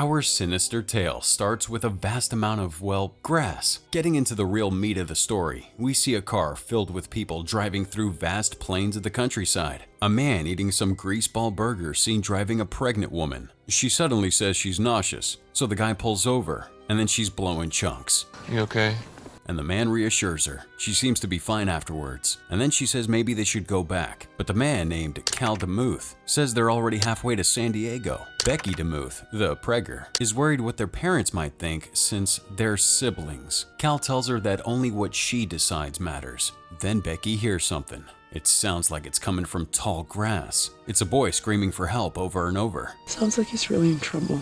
Our sinister tale starts with a vast amount of, well, grass. Getting into the real meat of the story, we see a car filled with people driving through vast plains of the countryside. A man eating some greaseball burger seen driving a pregnant woman. She suddenly says she's nauseous, so the guy pulls over, and then she's blowing chunks. You okay? And the man reassures her. She seems to be fine afterwards, and then she says maybe they should go back. But the man named Cal DeMuth says they're already halfway to San Diego. Becky DeMuth, the pregger, is worried what their parents might think since they're siblings. Cal tells her that only what she decides matters. Then Becky hears something. It sounds like it's coming from tall grass. It's a boy screaming for help over and over. Sounds like he's really in trouble.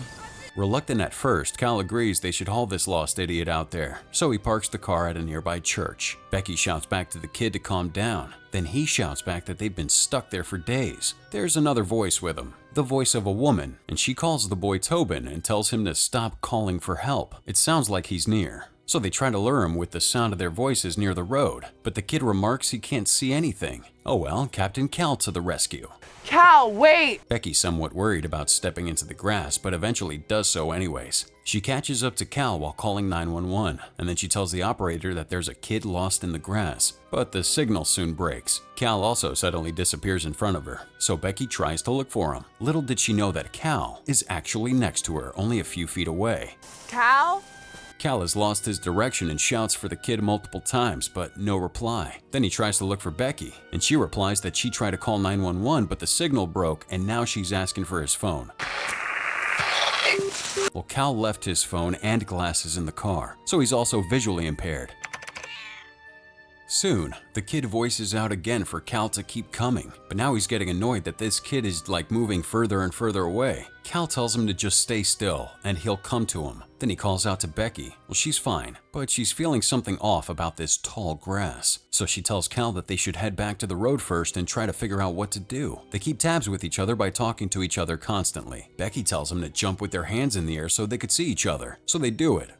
Reluctant at first, Cal agrees they should haul this lost idiot out there, so he parks the car at a nearby church. Becky shouts back to the kid to calm down. Then he shouts back that they've been stuck there for days. There's another voice with him, the voice of a woman, and she calls the boy Tobin and tells him to stop calling for help. It sounds like he's near. So they try to lure him with the sound of their voices near the road, but the kid remarks he can't see anything. Oh well, Captain Cal to the rescue. Cal, wait! Becky's somewhat worried about stepping into the grass, but eventually does so anyways. She catches up to Cal while calling 911, and then she tells the operator that there's a kid lost in the grass. But the signal soon breaks. Cal also suddenly disappears in front of her, so Becky tries to look for him. Little did she know that Cal is actually next to her, only a few feet away. Cal? Cal has lost his direction and shouts for the kid multiple times, but no reply. Then he tries to look for Becky, and she replies that she tried to call 911, but the signal broke, and now she's asking for his phone. Well, Cal left his phone and glasses in the car, so he's also visually impaired. Soon, the kid voices out again for Cal to keep coming, but now he's getting annoyed that this kid is like moving further and further away. Cal tells him to just stay still and he'll come to him. Then he calls out to Becky. Well, she's fine, but she's feeling something off about this tall grass. So she tells Cal that they should head back to the road first and try to figure out what to do. They keep tabs with each other by talking to each other constantly. Becky tells him to jump with their hands in the air so they could see each other. So they do it.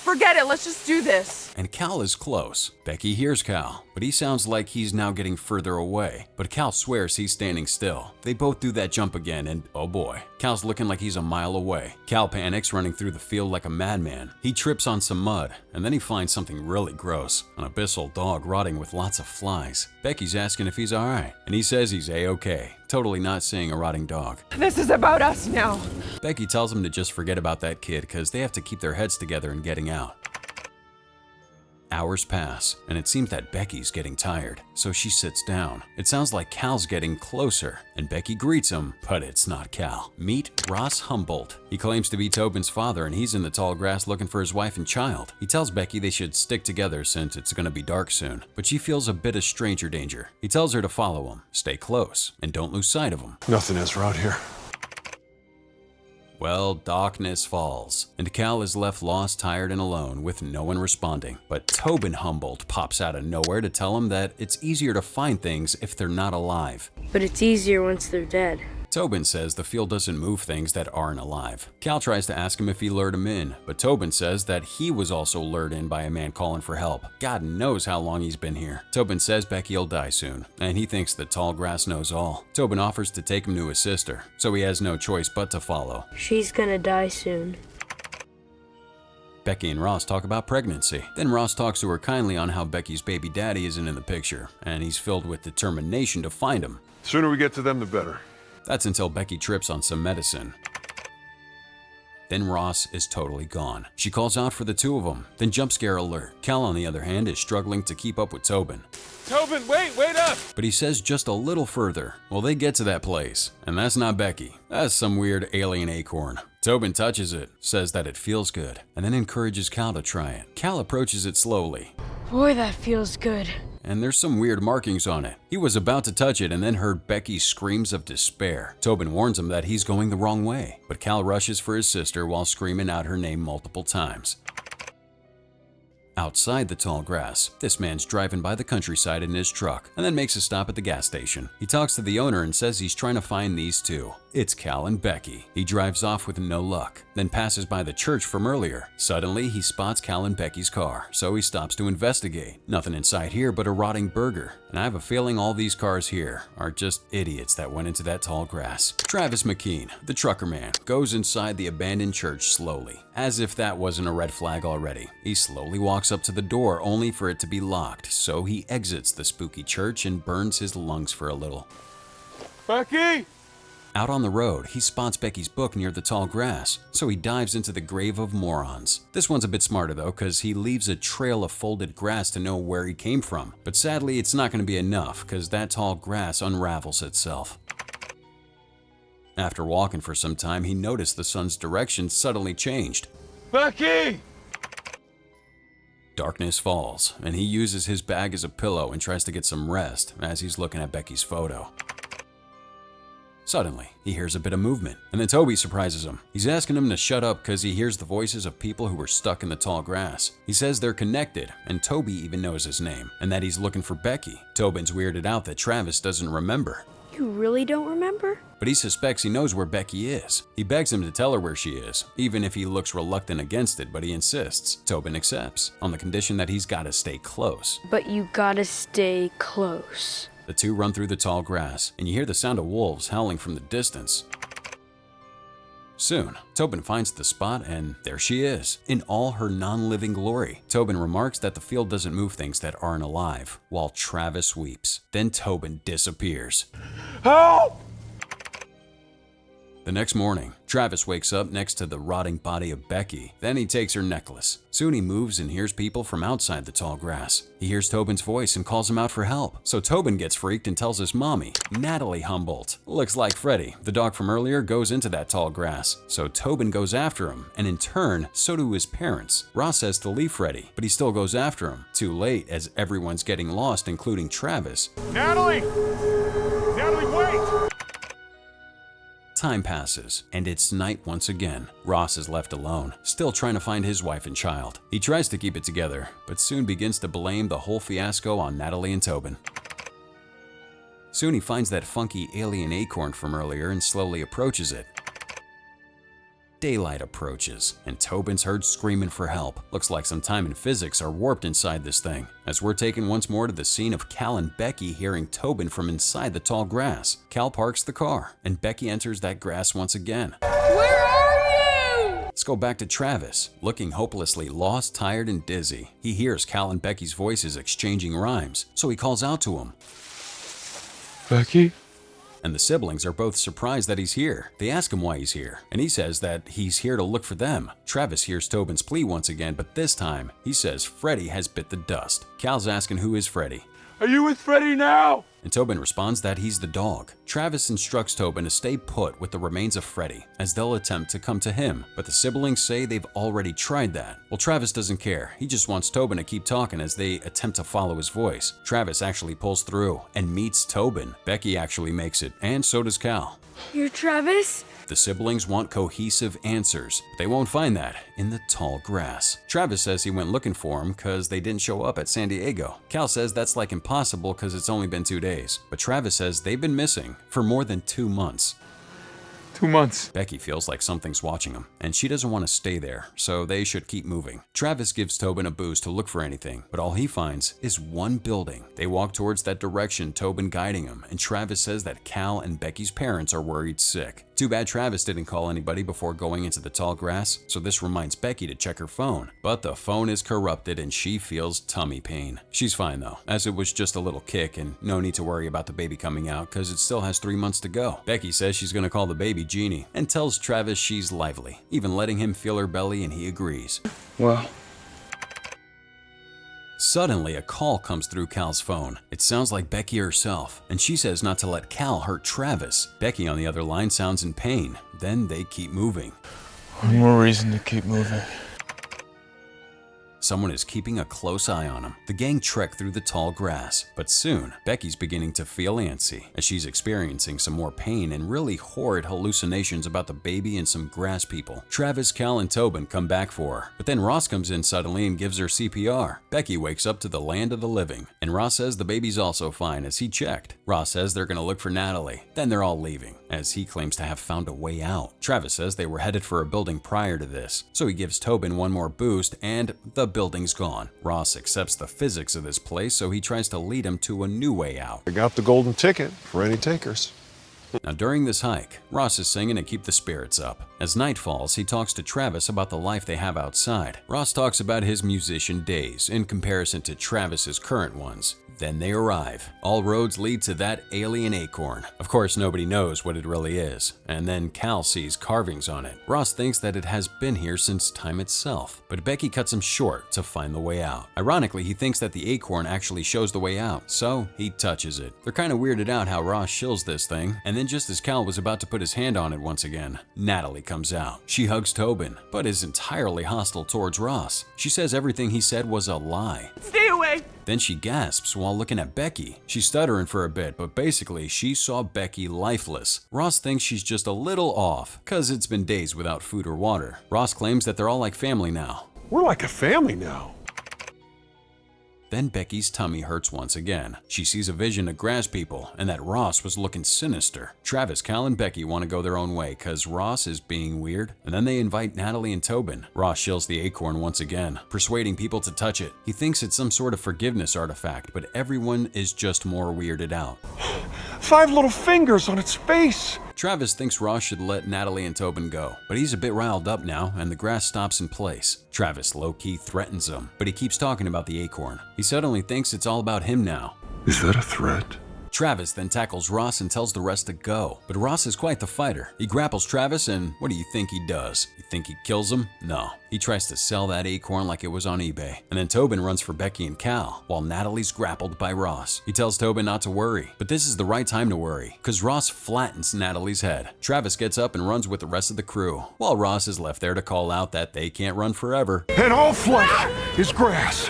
Forget it, let's just do this. And Cal is close. Becky hears Cal, but he sounds like he's now getting further away. But Cal swears he's standing still. They both do that jump again and oh boy, Cal's looking like he's a mile away. Cal panics, running through the field like a madman. He trips on some mud, and then he finds something really gross, an abyssal dog rotting with lots of flies. Becky's asking if he's alright, and he says he's A-okay, totally not seeing a rotting dog. This is about us now. Becky tells him to just forget about that kid because they have to keep their heads together in getting out. Hours pass, and it seems that Becky's getting tired, so she sits down. It sounds like Cal's getting closer, and Becky greets him, but it's not Cal. Meet Ross Humboldt. He claims to be Tobin's father, and he's in the tall grass looking for his wife and child. He tells Becky they should stick together since it's gonna be dark soon, but she feels a bit of stranger danger. He tells her to follow him, stay close, and don't lose sight of him. Nothing is around here. Well, darkness falls, and Cal is left lost, tired, and alone with no one responding. But Tobin Humboldt pops out of nowhere to tell him that it's easier to find things if they're not alive. But it's easier once they're dead. Tobin says the field doesn't move things that aren't alive. Cal tries to ask him if he lured him in, but Tobin says that he was also lured in by a man calling for help. God knows how long he's been here. Tobin says Becky'll die soon, and he thinks the tall grass knows all. Tobin offers to take him to his sister, so he has no choice but to follow. She's gonna die soon. Becky and Ross talk about pregnancy. Then Ross talks to her kindly on how Becky's baby daddy isn't in the picture, and he's filled with determination to find him. The sooner we get to them, the better. That's until Becky trips on some medicine. Then Ross is totally gone. She calls out for the two of them, then jump scare alert. Cal, on the other hand, is struggling to keep up with Tobin. Tobin, wait up! But he says just a little further. Well, they get to that place, and that's not Becky. That's some weird alien acorn. Tobin touches it, says that it feels good, and then encourages Cal to try it. Cal approaches it slowly. Boy, that feels good. And there's some weird markings on it. He was about to touch it and then heard Becky's screams of despair. Tobin warns him that he's going the wrong way, but Cal rushes for his sister while screaming out her name multiple times. Outside the tall grass, this man's driving by the countryside in his truck and then makes a stop at the gas station. He talks to the owner and says he's trying to find these two. It's Cal and Becky. He drives off with no luck, then passes by the church from earlier. Suddenly, he spots Cal and Becky's car, so he stops to investigate. Nothing in sight here but a rotting burger, and I have a feeling all these cars here are just idiots that went into that tall grass. Travis McKean, the trucker man, goes inside the abandoned church slowly. As if that wasn't a red flag already, he slowly walks up to the door only for it to be locked, so he exits the spooky church and burns his lungs for a little. Becky! Out on the road, he spots Becky's book near the tall grass, so he dives into the grave of morons. This one's a bit smarter though, because he leaves a trail of folded grass to know where he came from. But sadly, it's not going to be enough, because that tall grass unravels itself. After walking for some time, he noticed the sun's direction suddenly changed. Becky! Darkness falls, and he uses his bag as a pillow and tries to get some rest as he's looking at Becky's photo. Suddenly, he hears a bit of movement, and then Toby surprises him. He's asking him to shut up because he hears the voices of people who were stuck in the tall grass. He says they're connected, and Toby even knows his name, and that he's looking for Becky. Tobin's weirded out that Travis doesn't remember. You really don't remember? But he suspects he knows where Becky is. He begs him to tell her where she is, even if he looks reluctant against it, but he insists. Tobin accepts, on the condition that he's gotta stay close. But you gotta stay close. The two run through the tall grass, and you hear the sound of wolves howling from the distance. Soon, Tobin finds the spot, and there she is, in all her non-living glory. Tobin remarks that the field doesn't move things that aren't alive, while Travis weeps. Then Tobin disappears. Help! The next morning, Travis wakes up next to the rotting body of Becky. Then he takes her necklace. Soon he moves and hears people from outside the tall grass. He hears Tobin's voice and calls him out for help. So Tobin gets freaked and tells his mommy, Natalie Humboldt. Looks like Freddy, the dog from earlier, goes into that tall grass. So Tobin goes after him, and in turn, so do his parents. Ross says to leave Freddy, but he still goes after him. Too late, as everyone's getting lost, including Travis. Natalie! Natalie, wait! Time passes, and it's night once again. Ross is left alone, still trying to find his wife and child. He tries to keep it together, but soon begins to blame the whole fiasco on Natalie and Tobin. Soon he finds that funky alien acorn from earlier and slowly approaches it. Daylight approaches, and Tobin's heard screaming for help. Looks like some time and physics are warped inside this thing, as we're taken once more to the scene of Cal and Becky hearing Tobin from inside the tall grass. Cal parks the car, and Becky enters that grass once again. Where are you? Let's go back to Travis, looking hopelessly lost, tired, and dizzy. He hears Cal and Becky's voices exchanging rhymes, so he calls out to him. Becky? And the siblings are both surprised that he's here. They ask him why he's here, and he says that he's here to look for them. Travis hears Tobin's plea once again, but this time, he says Freddy has bit the dust. Cal's asking who is Freddy, Are you with Freddy now? and Tobin responds that he's the dog. Travis instructs Tobin to stay put with the remains of Freddy, as they'll attempt to come to him, but the siblings say they've already tried that. Well, Travis doesn't care. He just wants Tobin to keep talking as they attempt to follow his voice. Travis actually pulls through and meets Tobin. Becky actually makes it, and so does Cal. You're Travis? The siblings want cohesive answers, but they won't find that in the tall grass. Travis says he went looking for him because they didn't show up at San Diego. Cal says that's like impossible because it's only been 2 days, but Travis says they've been missing for more than 2 months. 2 months. Becky feels like something's watching them, and she doesn't want to stay there, so they should keep moving. Travis gives Tobin a boost to look for anything, but all he finds is one building. They walk towards that direction, Tobin guiding him, and Travis says that Cal and Becky's parents are worried sick. Too bad Travis didn't call anybody before going into the tall grass, so this reminds Becky to check her phone. But the phone is corrupted and she feels tummy pain. She's fine though, as it was just a little kick and no need to worry about the baby coming out because it still has 3 months to go. Becky says she's gonna call the baby Jeannie and tells Travis she's lively, even letting him feel her belly, and he agrees. Well, Suddenly, a call comes through Cal's phone. It sounds like Becky herself, and she says not to let Cal hurt Travis. Becky on the other line sounds in pain. Then they keep moving. one more reason to keep moving. Someone is keeping a close eye on him. The gang trek through the tall grass, but soon Becky's beginning to feel antsy as she's experiencing some more pain and really horrid hallucinations about the baby and some grass people. Travis, Cal, and Tobin come back for her, but then Ross comes in suddenly and gives her CPR. Becky wakes up to the land of the living, and Ross says the baby's also fine as he checked. Ross says they're gonna look for Natalie, then they're all leaving, as he claims to have found a way out. Travis says they were headed for a building prior to this, so he gives Tobin one more boost and the building's gone. Ross accepts the physics of this place, so he tries to lead him to a new way out. I got the golden ticket for any takers. Now during this hike, Ross is singing to keep the spirits up. As night falls, he talks to Travis about the life they have outside. Ross talks about his musician days in comparison to Travis's current ones. Then they arrive. All roads lead to that alien acorn. Of course, nobody knows what it really is. And then Cal sees carvings on it. Ross thinks that it has been here since time itself, but Becky cuts him short to find the way out. Ironically, he thinks that the acorn actually shows the way out, so he touches it. They're kind of weirded out how Ross shills this thing, and then just as Cal was about to put his hand on it once again, Natalie comes out. She hugs Tobin, but is entirely hostile towards Ross. She says everything he said was a lie. Stay away. Then she gasps while looking at Becky. She's stuttering for a bit, but basically she saw Becky lifeless. Ross thinks she's just a little off, cause it's been days without food or water. Ross claims that they're all like family now. We're like a family now. Then Becky's tummy hurts once again. She sees a vision of grass people and that Ross was looking sinister. Travis, Cal, and Becky want to go their own way cause Ross is being weird, and then they invite Natalie and Tobin. Ross shills the acorn once again, persuading people to touch it. He thinks it's some sort of forgiveness artifact, but everyone is just more weirded out. 5 little fingers on its face. Travis thinks Ross should let Natalie and Tobin go, but he's a bit riled up now and the grass stops in place. Travis low-key threatens him, but he keeps talking about the acorn. He suddenly thinks it's all about him now. Is that a threat? Travis then tackles Ross and tells the rest to go, but Ross is quite the fighter. He grapples Travis and what do you think he does? You think he kills him? No. He tries to sell that acorn like it was on eBay. And then Tobin runs for Becky and Cal, while Natalie's grappled by Ross. He tells Tobin not to worry, but this is the right time to worry, because Ross flattens Natalie's head. Travis gets up and runs with the rest of the crew, while Ross is left there to call out that they can't run forever. And all flesh is grass.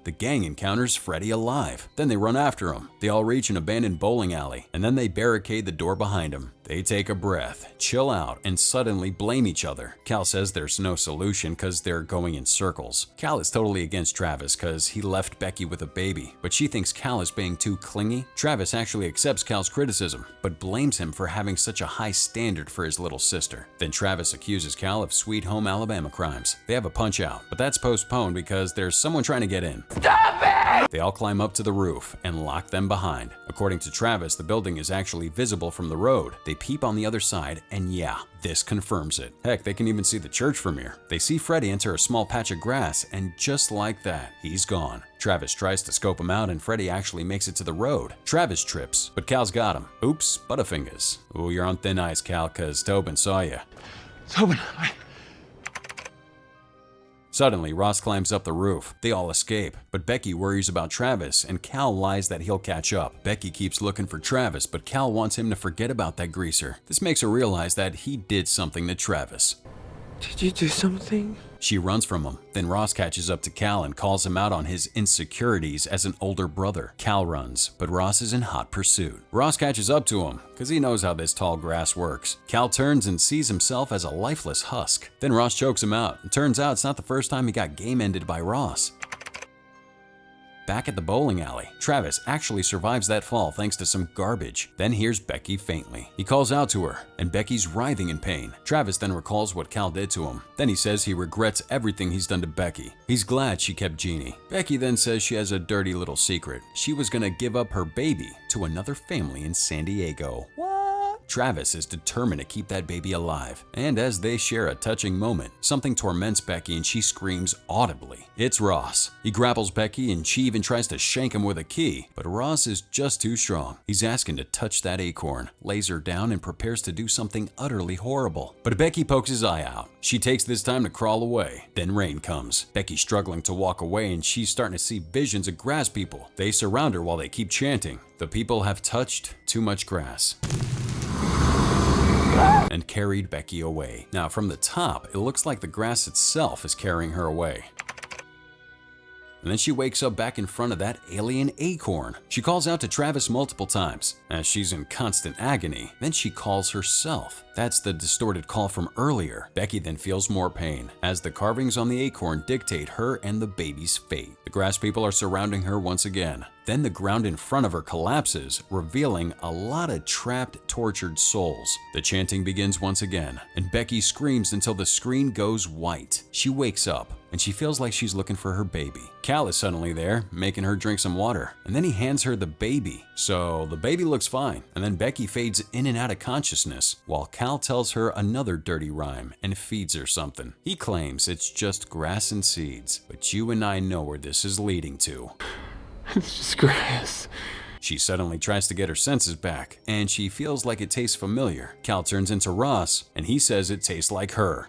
The gang encounters Freddy alive. Then they run after him. They all reach an abandoned bowling alley, and then they barricade the door behind him. They take a breath, chill out, and suddenly blame each other. Cal says there's no solution because they're going in circles. Cal is totally against Travis because he left Becky with a baby, but she thinks Cal is being too clingy. Travis actually accepts Cal's criticism, but blames him for having such a high standard for his little sister. Then Travis accuses Cal of Sweet Home Alabama crimes. They have a punch out, but that's postponed because there's someone trying to get in. Stop it! They all climb up to the roof and lock them behind. According to Travis, the building is actually visible from the road. They peep on the other side, and yeah, this confirms it. Heck, they can even see the church from here. They see Freddy enter a small patch of grass, and just like that, he's gone. Travis tries to scope him out, and Freddy actually makes it to the road. Travis trips, but Cal's got him. Oops, Butterfingers. Ooh, you're on thin ice, Cal, cause Tobin saw you. Tobin, Suddenly, Ross climbs up the roof. They all escape, but Becky worries about Travis, and Cal lies that he'll catch up. Becky keeps looking for Travis, but Cal wants him to forget about that greaser. This makes her realize that he did something to Travis. Did you do something? She runs from him. Then Ross catches up to Cal and calls him out on his insecurities as an older brother. Cal runs, but Ross is in hot pursuit. Ross catches up to him because he knows how this tall grass works. Cal turns and sees himself as a lifeless husk. Then Ross chokes him out. It turns out it's not the first time he got game ended by Ross. Back at the bowling alley, Travis actually survives that fall thanks to some garbage. Then hears Becky faintly. He calls out to her, and Becky's writhing in pain. Travis then recalls what Cal did to him. Then he says he regrets everything he's done to Becky. He's glad she kept Jeannie. Becky then says she has a dirty little secret. She was gonna give up her baby to another family in San Diego. Travis is determined to keep that baby alive, and as they share a touching moment, something torments Becky and she screams audibly. It's Ross. He grapples Becky and she even tries to shank him with a key, but Ross is just too strong. He's asking to touch that acorn, lays her down, and prepares to do something utterly horrible. But Becky pokes his eye out. She takes this time to crawl away. Then rain comes. Becky's struggling to walk away and she's starting to see visions of grass people. They surround her while they keep chanting, "The people have touched too much grass." and carried Becky away. Now from the top, it looks like the grass itself is carrying her away. And then she wakes up back in front of that alien acorn. She calls out to Travis multiple times as she's in constant agony. Then she calls herself. That's the distorted call from earlier. Becky then feels more pain as the carvings on the acorn dictate her and the baby's fate. The grass people are surrounding her once again. Then the ground in front of her collapses, revealing a lot of trapped, tortured souls. The chanting begins once again, and Becky screams until the screen goes white. She wakes up, and she feels like she's looking for her baby. Cal is suddenly there, making her drink some water, and then he hands her the baby. So the baby looks fine, and then Becky fades in and out of consciousness, while Cal tells her another dirty rhyme and feeds her something. He claims it's just grass and seeds, but you and I know where this is leading to. It's just grass. She suddenly tries to get her senses back, and she feels like it tastes familiar. Cal turns into Ross, and he says it tastes like her.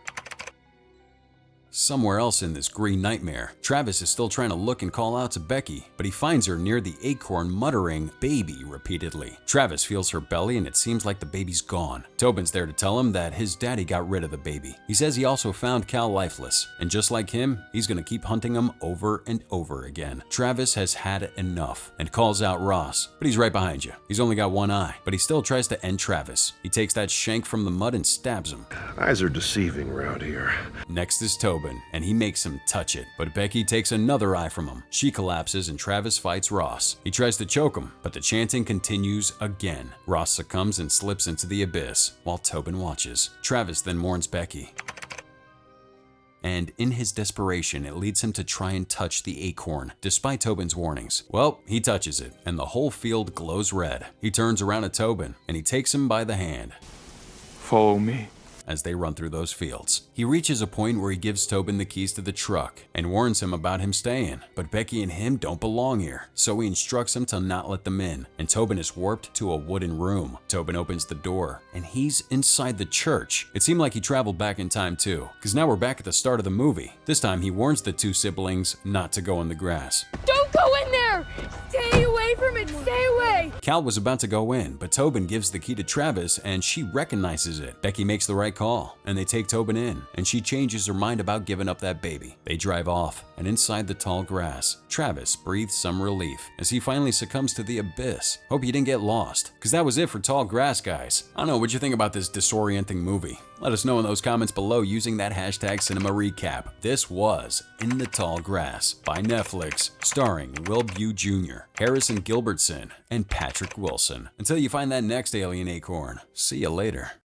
Somewhere else in this green nightmare, Travis is still trying to look and call out to Becky, but he finds her near the acorn muttering "baby" repeatedly. Travis feels her belly and it seems like the baby's gone. Tobin's there to tell him that his daddy got rid of the baby. He says he also found Cal lifeless, and just like him, he's gonna keep hunting him over and over again. Travis has had enough and calls out Ross, but he's right behind you. He's only got one eye, but he still tries to end Travis. He takes that shank from the mud and stabs him. Eyes are deceiving around here. Next is Tobin, and he makes him touch it, but Becky takes another eye from him. She collapses and Travis fights Ross. He tries to choke him, but the chanting continues again. Ross succumbs and slips into the abyss, while Tobin watches. Travis then mourns Becky. And in his desperation, it leads him to try and touch the acorn, despite Tobin's warnings. Well, he touches it, and the whole field glows red. He turns around at Tobin, and he takes him by the hand Follow me. as they run through those fields. He reaches a point where he gives Tobin the keys to the truck and warns him about him staying, but Becky and him don't belong here, so he instructs him to not let them in, and Tobin is warped to a wooden room. Tobin opens the door, and he's inside the church. It seemed like he traveled back in time too, because now we're back at the start of the movie. This time he warns the two siblings not to go in the grass. Don't go in there! Stay away from it! Stay away! Cal was about to go in, but Tobin gives the key to Travis and she recognizes it. Becky makes the right call, and they take Tobin in, and she changes her mind about giving up that baby. They drive off, and inside the tall grass, Travis breathes some relief as he finally succumbs to the abyss. Hope you didn't get lost, because that was it for Tall Grass, guys. I don't know what you think about this disorienting movie. Let us know in those comments below using that hashtag #CinemaRecap. This was In the Tall Grass by Netflix, starring Will Bugh Jr., Harrison Gilbertson, and Patrick Wilson. Until you find that next alien acorn, see you later.